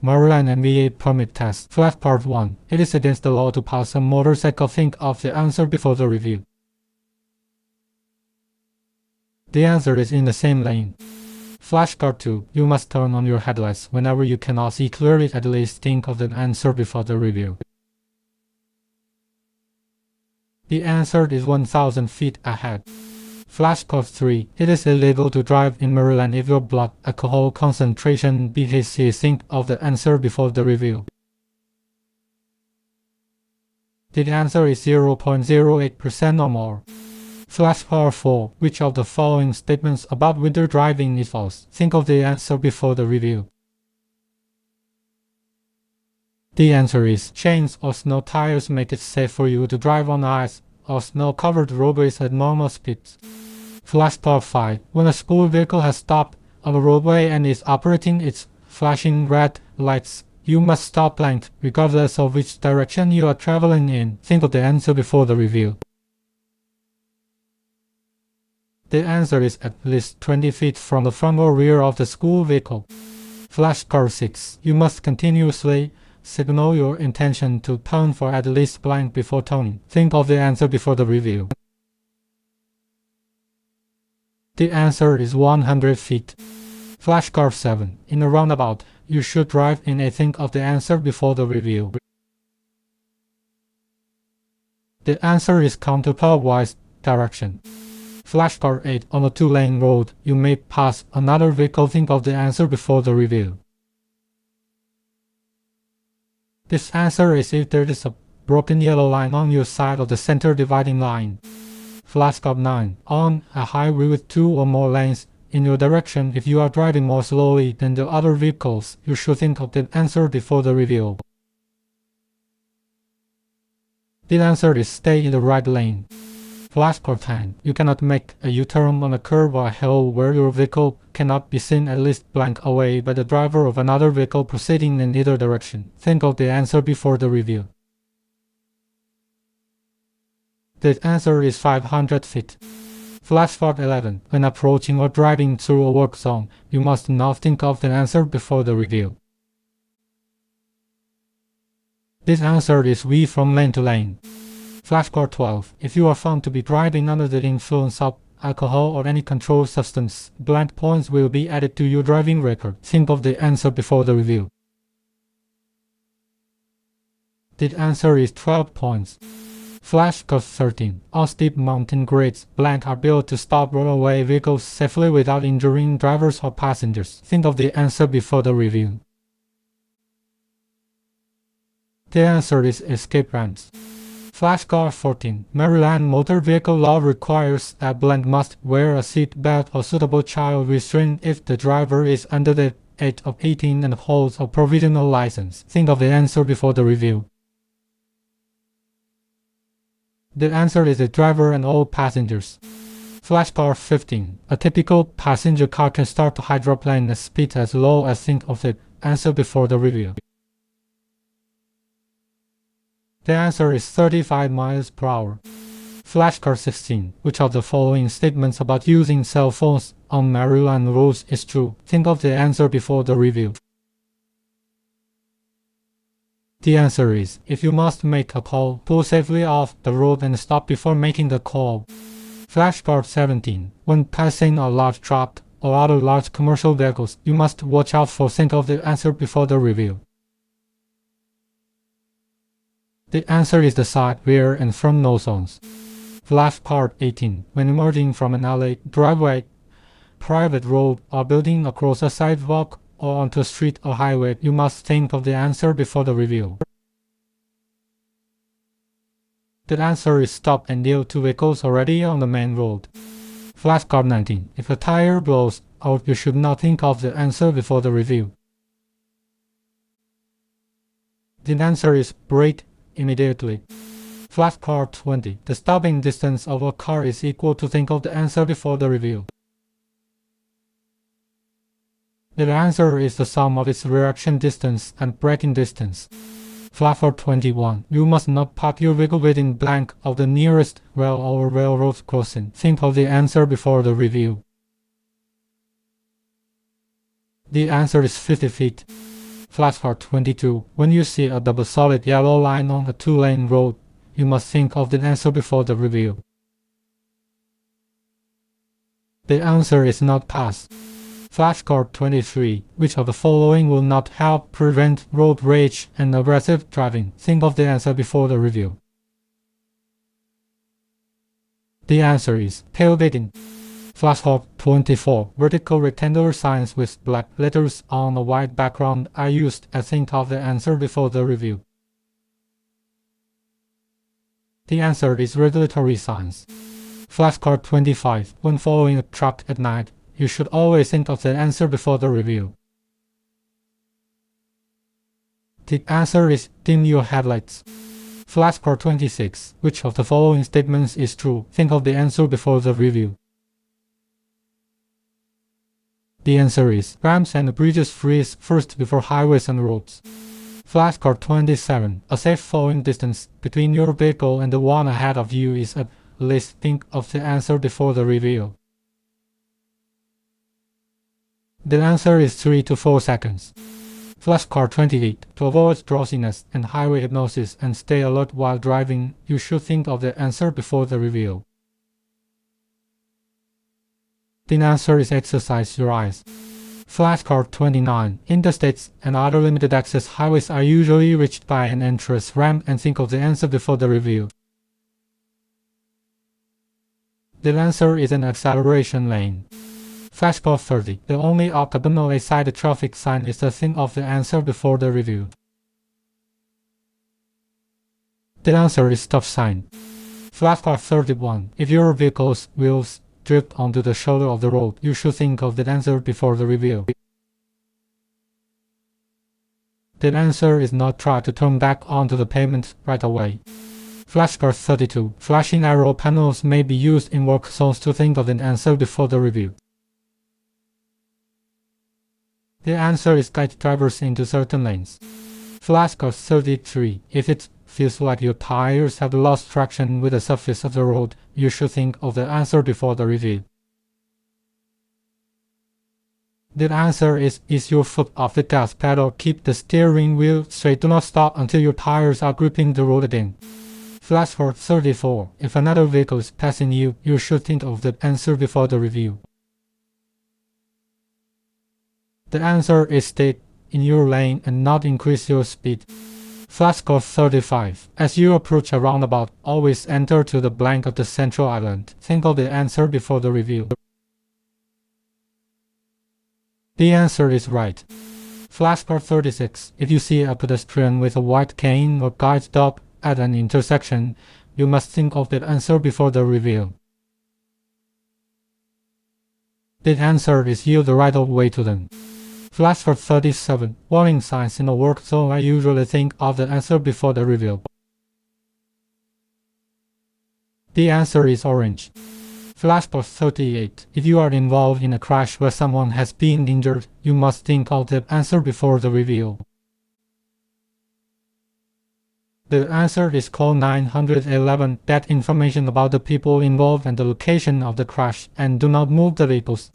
Maryland MVA permit test. Flash part 1. It is against the law to pass a motorcycle. Think of the answer before the review. The answer is in the same lane. Flashcard 2. You must turn on your headlights whenever you cannot see clearly. At least think of the answer before the review. The answer is 1,000 feet ahead. Flashcard 3. It is illegal to drive in Maryland if your blood alcohol concentration BTC. Think of the answer before the review. The answer is 0.08% or more. Flashcard 4. Which of the following statements about winter driving is false? Think of the answer before the review. The answer is chains or snow tires make it safe for you to drive on ice or snow-covered roadways at normal speeds. Flashcard 5. When a school vehicle has stopped on a roadway and is operating its flashing red lights, you must stop blank, regardless of which direction you are traveling in. Think of the answer before the review. The answer is at least 20 feet from the front or rear of the school vehicle. Flashcard 6. You must continuously signal your intention to turn for at least blank before turning. Think of the answer before the review. The answer is 100 feet. Flashcard 7. In a roundabout, you should drive in a think of the answer before the review. The answer is counterclockwise direction. Flashcard 8. On a two-lane road, you may pass another vehicle. Think of the answer before the review. This answer is if there is a broken yellow line on your side of the center dividing line. Flashcard 9. On a highway with two or more lanes in your direction, if you are driving more slowly than the other vehicles, you should think of the answer before the review. The answer is stay in the right lane. Flashcard 10. You cannot make a U-turn on a curve or a hill where your vehicle cannot be seen at least blank away by the driver of another vehicle proceeding in either direction. Think of the answer before the review. The answer is 500 feet. Flashcard 11. When approaching or driving through a work zone, you must not think of the answer before the review. This answer is V from lane to lane. Flashcard 12. If you are found to be driving under the influence of alcohol or any controlled substance, blank points will be added to your driving record. Think of the answer before the review. The answer is 12 points. Flashcard 13. On steep mountain grades, blank are built to stop runaway vehicles safely without injuring drivers or passengers. Think of the answer before the review. The answer is escape ramps. Flashcard 14. Maryland motor vehicle law requires that blank must wear a seat belt or suitable child restraint if the driver is under the age of 18 and holds a provisional license. Think of the answer before the review. The answer is the driver and all passengers. Flashcard 15. A typical passenger car can start to hydroplane at speeds as low as think of the answer before the review. The answer is 35 miles per hour. Flashcard 16. Which of the following statements about using cell phones on Maryland roads is true? Think of the answer before the review. The answer is, if you must make a call, pull safely off the road and stop before making the call. Flashcard 17. When passing a large truck or other large commercial vehicles, you must watch out for. Think of the answer before the review. The answer is the side, rear, and front no zones. Flashcard 18. When emerging from an alley, driveway, private road, or building across a sidewalk or onto a street or highway, you must think of the answer before the review. The answer is stop and yield to vehicles already on the main road. Flashcard 19. If a tire blows out, you should not think of the answer before the review. The answer is brake immediately. Flashcard 20. The stopping distance of a car is equal to. Think of the answer before the review. The answer is the sum of its reaction distance and braking distance. Flashcard 21. You must not park your vehicle within blank of the nearest rail or railroad crossing. Think of the answer before the review. The answer is 50 feet. Flashcard 22. When you see a double solid yellow line on a two-lane road, you must think of the answer before the review. The answer is not pass. Flashcard 23. Which of the following will not help prevent road rage and aggressive driving? Think of the answer before the review. The answer is tailgating. Flashcard 24. Vertical rectangular signs with black letters on a white background are used. Think of the answer before the review. The answer is regulatory signs. Flashcard 25. When following a truck at night, you should always think of the answer before the review. The answer is dim your headlights. Flashcard 26. Which of the following statements is true? Think of the answer before the review. The answer is ramps and bridges freeze first before highways and roads. Flashcard 27. A safe following distance between your vehicle and the one ahead of you is at least think of the answer before the review. The answer is 3 to 4 seconds. Flashcard 28. To avoid drowsiness and highway hypnosis and stay alert while driving, you should think of the answer before the review. The answer is exercise your eyes. Flashcard 29. Interstates and other limited access highways are usually reached by an entrance ramp and think of the answer before the review. The answer is an acceleration lane. Flashcard 30. The only octagonally sided traffic sign is the think of the answer before the review. The answer is stop sign. Flashcard 31. If your vehicle's wheels drift onto the shoulder of the road, you should think of the answer before the review. The answer is not try to turn back onto the pavement right away. Flashcard 32. Flashing arrow panels may be used in work zones to think of an answer before the review. The answer is guide drivers into certain lanes. Flashcard 33. If it feels like your tires have lost traction with the surface of the road, you should think of the answer before the review. The answer is your foot off the gas pedal, keep the steering wheel straight, do not stop until your tires are gripping the road again. Flashcard 34. If another vehicle is passing you, you should think of the answer before the review. The answer is stay in your lane and not increase your speed. Flashcard 35. As you approach a roundabout, always enter to the blank of the central island. Think of the answer before the review. The answer is right. Flashcard 36. If you see a pedestrian with a white cane or guide dog at an intersection, you must think of the answer before the review. The answer is yield the right of way to them. Flashcard 37. Warning signs in a work zone, I usually think of the answer before the review. The answer is orange. Flashcard 38. If you are involved in a crash where someone has been injured, you must think of the answer before the review. The answer is call 911. Get information about the people involved and the location of the crash, and do not move the vehicles.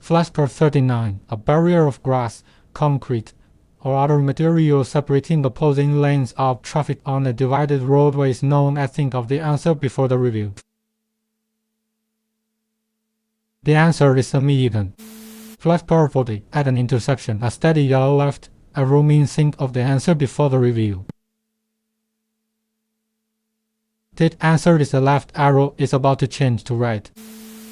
Flashcard 39. A barrier of grass, concrete, or other material separating opposing lanes of traffic on a divided roadway is known as think of the answer before the review. The answer is a median. Flashcard 40. At an intersection, a steady yellow left arrow means think of the answer before the review. The answer is the left arrow is about to change to right.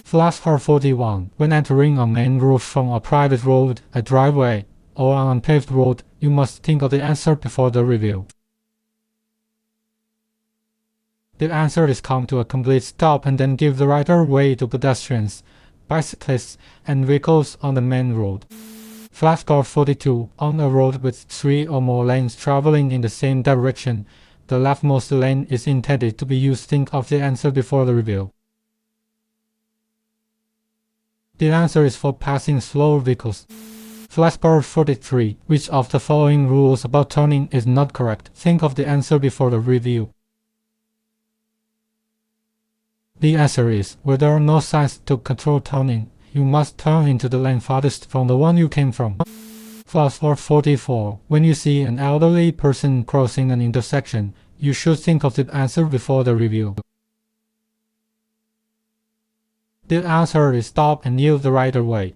Flashcard 41. When entering a main road from a private road, a driveway, or an unpaved road, you must think of the answer before the review. The answer is come to a complete stop and then give the right of way to pedestrians, bicyclists, and vehicles on the main road. Flashcard 42. On a road with 3 or more lanes traveling in the same direction, the leftmost lane is intended to be used. Think of the answer before the review. The answer is for passing slow vehicles. Flashcard 43. Which of the following rules about turning is not correct? Think of the answer before the review. The answer is, where there are no signs to control turning, you must turn into the lane farthest from the one you came from. Flashbar 44. When you see an elderly person crossing an intersection, you should think of the answer before the review. The answer is stop and yield the right of way.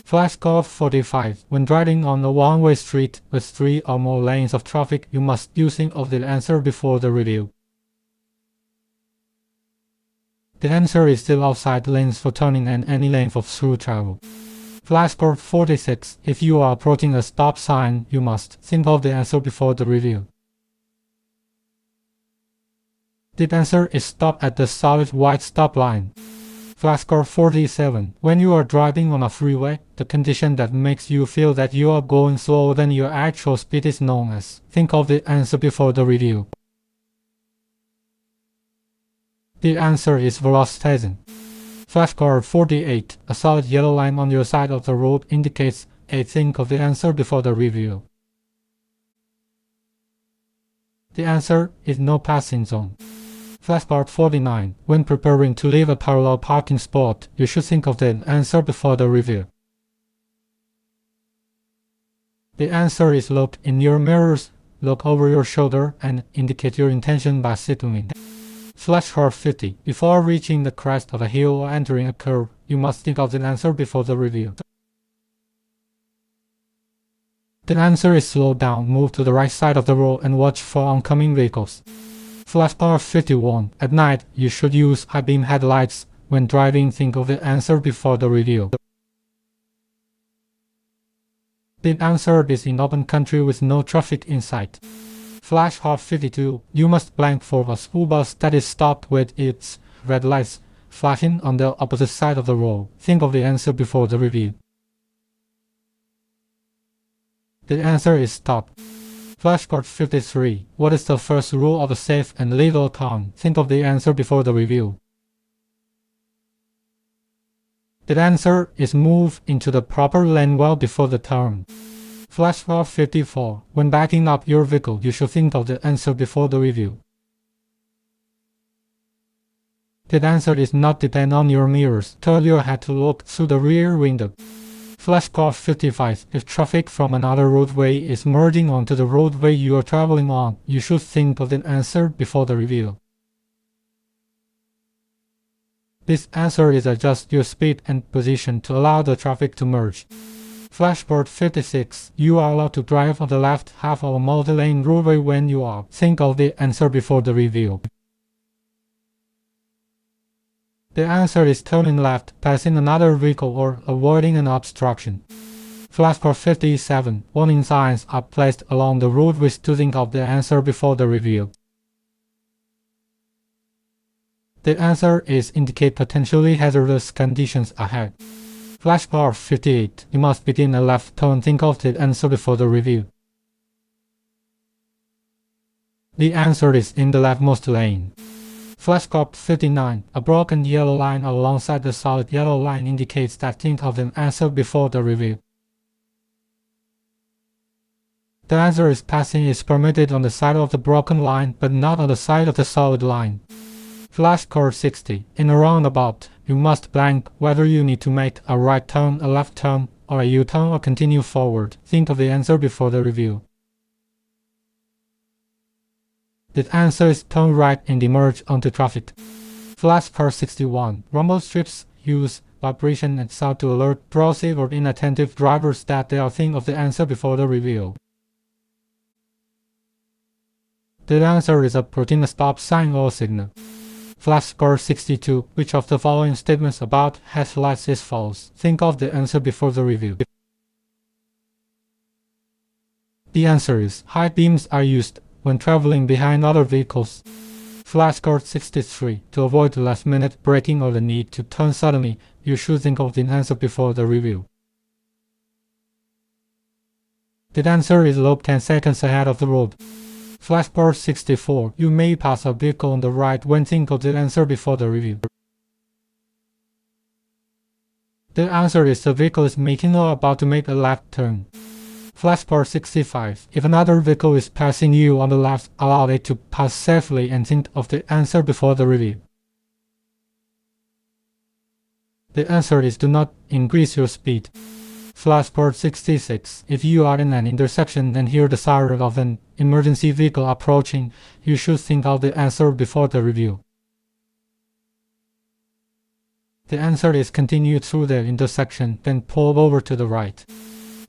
Flashcard 45. When driving on a one-way street with 3 or more lanes of traffic, you must think of the answer before the review. The answer is still outside lanes for turning and any length of through travel. Flashcard 46. If you are approaching a stop sign, you must think of the answer before the review. The answer is stop at the solid white stop line. Flashcard 47. When you are driving on a freeway, the condition that makes you feel that you are going slower than your actual speed is known as. Think of the answer before the review. The answer is velocity. Flashcard 48. A solid yellow line on your side of the road indicates a think of the answer before the review. The answer is no passing zone. Flashcard 49. When preparing to leave a parallel parking spot, you should think of the answer before the review. The answer is look in your mirrors, look over your shoulder, and indicate your intention by signaling. Flashcard 50. Before reaching the crest of a hill or entering a curve, you must think of the answer before the review. The answer is slow down, move to the right side of the road, and watch for oncoming vehicles. Flashcard 51. At night, you should use high beam headlights. When driving, think of the answer before the review. The answer is in open country with no traffic in sight. Flashcard 52. You must blank for a school bus that is stopped with its red lights flashing on the opposite side of the road. Think of the answer before the review. The answer is stop. Flashcard 53. What is the first rule of a safe and legal turn? Think of the answer before the review. The answer is move into the proper lane well before the turn. Flashcard 54. When backing up your vehicle, you should think of the answer before the review. The answer is not depend on your mirrors. Turn your head to look through the rear window. Flashcard 55. If traffic from another roadway is merging onto the roadway you are traveling on, you should think of the answer before the review. This answer is adjust your speed and position to allow the traffic to merge. Flashcard 56. You are allowed to drive on the left half of a multi-lane roadway when you are. Think of the answer before the review. The answer is turning left, passing another vehicle, or avoiding an obstruction. Flashcard 57. Warning signs are placed along the roadways to think of the answer before the review. The answer is indicate potentially hazardous conditions ahead. Flashcard 58. You must begin a left turn. Think of the answer before the review. The answer is in the leftmost lane. Flashcard 59. A broken yellow line alongside the solid yellow line indicates that think of the answer before the review. The answer is passing is permitted on the side of the broken line, but not on the side of the solid line. Flashcard 60. In a roundabout, you must blank whether you need to make a right turn, a left turn, or a U-turn, or continue forward. Think of the answer before the review. The answer is turn right and emerge onto traffic. Flashcard 61. Rumble strips use vibration and sound to alert drowsy or inattentive drivers that they are think of the answer before the review. The answer is approaching a stop sign or signal. Flashcard 62. Which of the following statements about headlights is false? Think of the answer before the review. The answer is high beams are used when traveling behind other vehicles. Flashcard 63. To avoid last-minute braking or the need to turn suddenly, you should think of the answer before the review. The answer is look 10 seconds ahead of the road. Flashcard 64. You may pass a vehicle on the right when think of the answer before the review. The answer is the vehicle is making or about to make a left turn. Flashcard 65. If another vehicle is passing you on the left, allow it to pass safely and think of the answer before the review. The answer is do not increase your speed. Flashcard 66. If you are in an intersection and hear the siren of an emergency vehicle approaching, you should think of the answer before the review. The answer is continue through the intersection, then pull over to the right.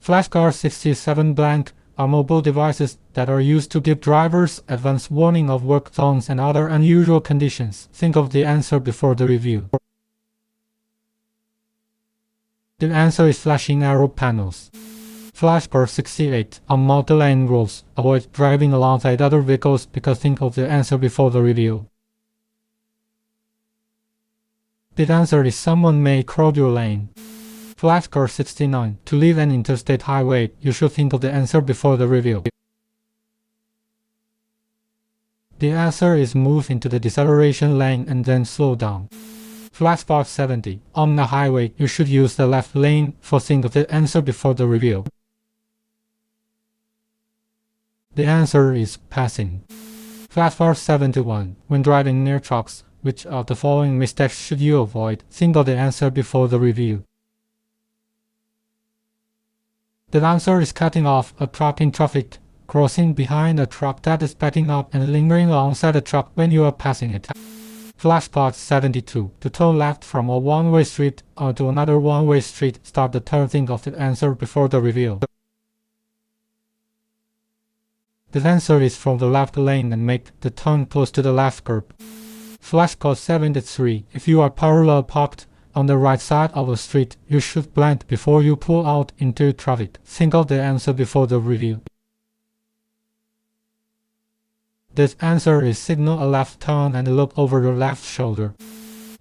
Flashcard 67 blank are mobile devices that are used to give drivers advance warning of work zones and other unusual conditions. Think of the answer before the review. The answer is flashing arrow panels. Flashcard 68 on multi-lane roads. Avoid driving alongside other vehicles because think of the answer before the review. The answer is someone may cross your lane. Flashcard 69. To leave an interstate highway, you should think of the answer before the review. The answer is move into the deceleration lane and then slow down. Flashcard 70. On the highway, you should use the left lane for think of the answer before the review. The answer is passing. Flashcard 71. When driving near trucks, which of the following mistakes should you avoid? Think of the answer before the review. The answer is cutting off a truck in traffic, crossing behind a truck that is backing up and lingering alongside a truck when you are passing it. Flashcard 72. To turn left from a one-way street onto another one-way street, start the turn. Think of the answer before the review. The answer is from the left lane and make the turn close to the left curb. Flashcard 73. If you are parallel parked on the right side of a street, you should blend before you pull out into traffic. Think of the answer before the review. This answer is signal a left turn and look over your left shoulder.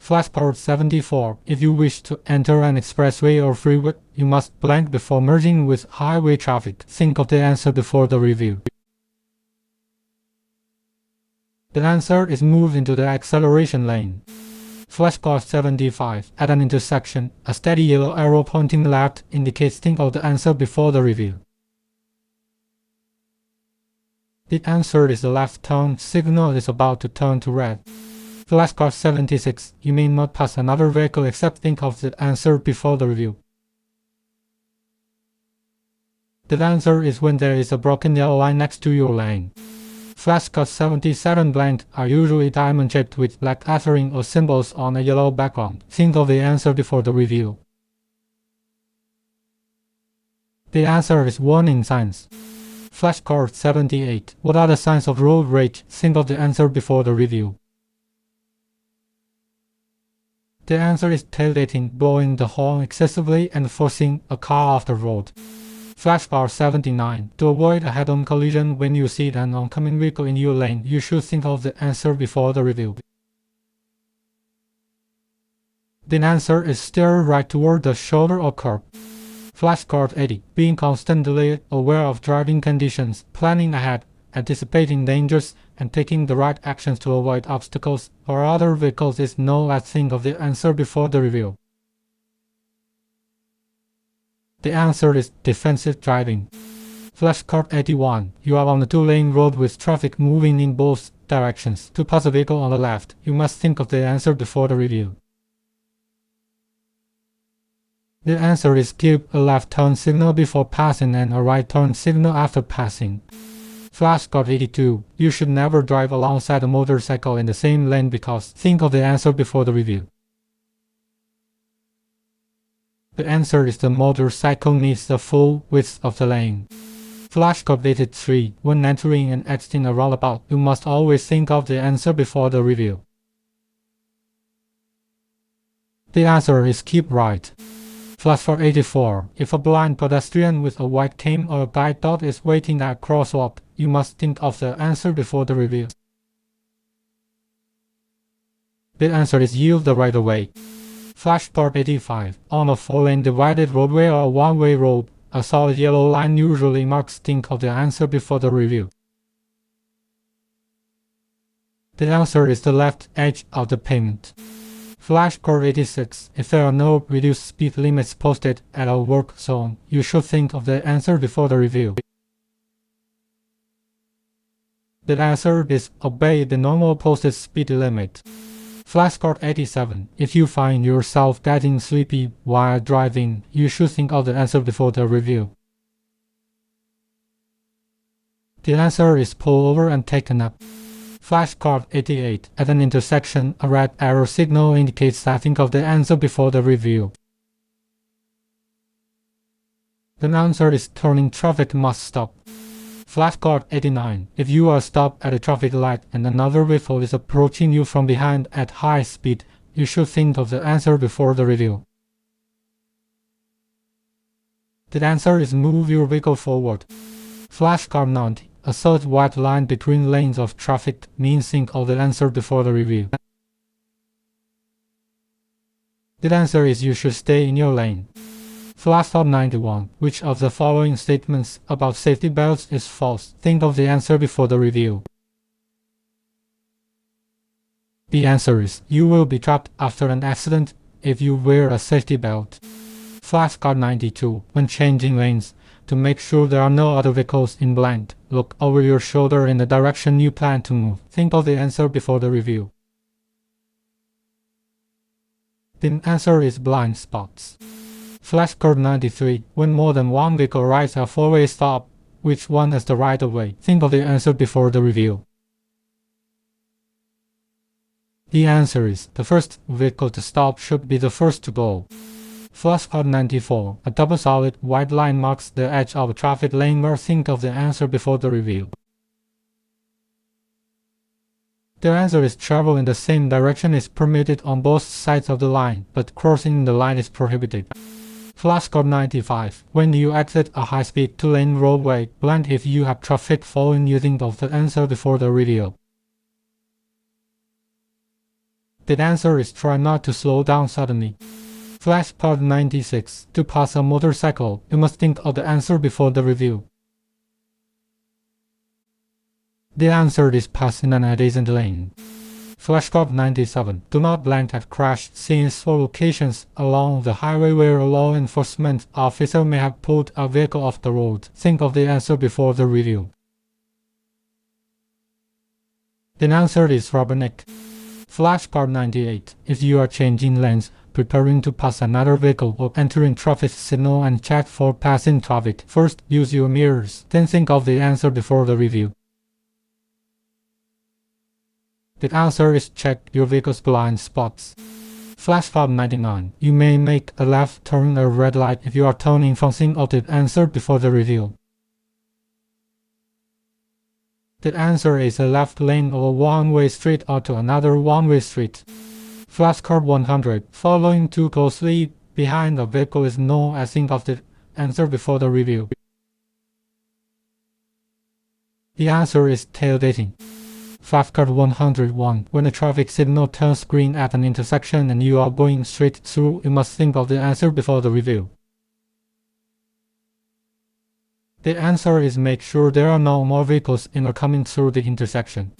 Flashcard 74. If you wish to enter an expressway or freeway, you must blend before merging with highway traffic. Think of the answer before the review. The answer is move into the acceleration lane. Flashcard 75. At an intersection, a steady yellow arrow pointing left indicates think of the answer before the review. The answer is the left turn signal is about to turn to red. Flashcard 76. You may not pass another vehicle except think of the answer before the review. The answer is when there is a broken yellow line next to your lane. Flashcard 77 blank are usually diamond-shaped with black lettering or symbols on a yellow background. Think of the answer before the review. The answer is warning signs. Flashcard 78. What are the signs of road rage? Think of the answer before the review. The answer is tailgating, blowing the horn excessively and forcing a car off the road. Flashcard 79. To avoid a head-on collision when you see an oncoming vehicle in your lane, you should think of the answer before the review. The answer is steer right toward the shoulder or curb. Flashcard 80. Being constantly aware of driving conditions, planning ahead, anticipating dangers, and taking the right actions to avoid obstacles or other vehicles is known as think of the answer before the review. The answer is defensive driving. Flashcard 81. You are on a two-lane road with traffic moving in both directions. To pass a vehicle on the left, you must think of the answer before the review. The answer is give a left turn signal before passing and a right turn signal after passing. Flashcard 82. You should never drive alongside a motorcycle in the same lane because think of the answer before the review. The answer is the motorcycle needs the full width of the lane. Flashcard 83. When entering and exiting a roundabout, you must always think of the answer before the review. The answer is keep right. Flashcard 84. If a blind pedestrian with a white cane or a guide dog is waiting at a crosswalk, you must think of the answer before the review. The answer is yield the right of way. Flashcard 85. On a 4-lane divided roadway or a one-way road, a solid yellow line usually marks think of the answer before the review. The answer is the left edge of the pavement. Flashcard 86. If there are no reduced speed limits posted at a work zone, you should think of the answer before the review. The answer is obey the normal posted speed limit. Flashcard 87. If you find yourself getting sleepy while driving, you should think of the answer before the review. The answer is pull over and take a nap. Flashcard 88. At an intersection, a red arrow signal indicates that think of the answer before the review. The answer is turning traffic must stop. Flashcard 89. If you are stopped at a traffic light and another vehicle is approaching you from behind at high speed, you should think of the answer before the review. The answer is move your vehicle forward. Flashcard 90. A third white line between lanes of traffic means think of the answer before the review. The answer is you should stay in your lane. Flashcard 91. Which of the following statements about safety belts is false? Think of the answer before the review. The answer is you will be trapped after an accident if you wear a safety belt. Flashcard 92. When changing lanes, to make sure there are no other vehicles in blind, look over your shoulder in the direction you plan to move. Think of the answer before the review. The answer is blind spots. Flashcard 93. When more than one vehicle arrives at a four-way stop, which one has the right of way? Think of the answer before the review. The answer is the first vehicle to stop should be the first to go. Flashcard 94. A double solid white line marks the edge of a traffic lane where think of the answer before the review. The answer is travel in the same direction is permitted on both sides of the line, but crossing the line is prohibited. Flashcard 95. When you exit a high-speed two-lane roadway, blind if you have traffic following you, think of the answer before the review. The answer is try not to slow down suddenly. Flashcard 96. To pass a motorcycle, you must think of the answer before the review. The answer is pass in an adjacent lane. Flashcard 97. Do not blank at crash scenes or locations along the highway where a law enforcement officer may have pulled a vehicle off the road. Think of the answer before the review. The answer is rubberneck. Flashcard 98. If you are changing lanes, preparing to pass another vehicle or entering traffic signal and check for passing traffic, first use your mirrors, then think of the answer before the review. The answer is check your vehicle's blind spots. Flashcard 99. You may make a left turn at a red light if you are turning from think of the answer before the review. The answer is a left lane of a one-way street onto another one-way street. Flashcard 100. Following too closely behind a vehicle is known as think of the answer before the review. The answer is tailgating. Flashcard 101. When a traffic signal turns green at an intersection and you are going straight through, you must think of the answer before the review. The answer is make sure there are no more vehicles in or coming through the intersection.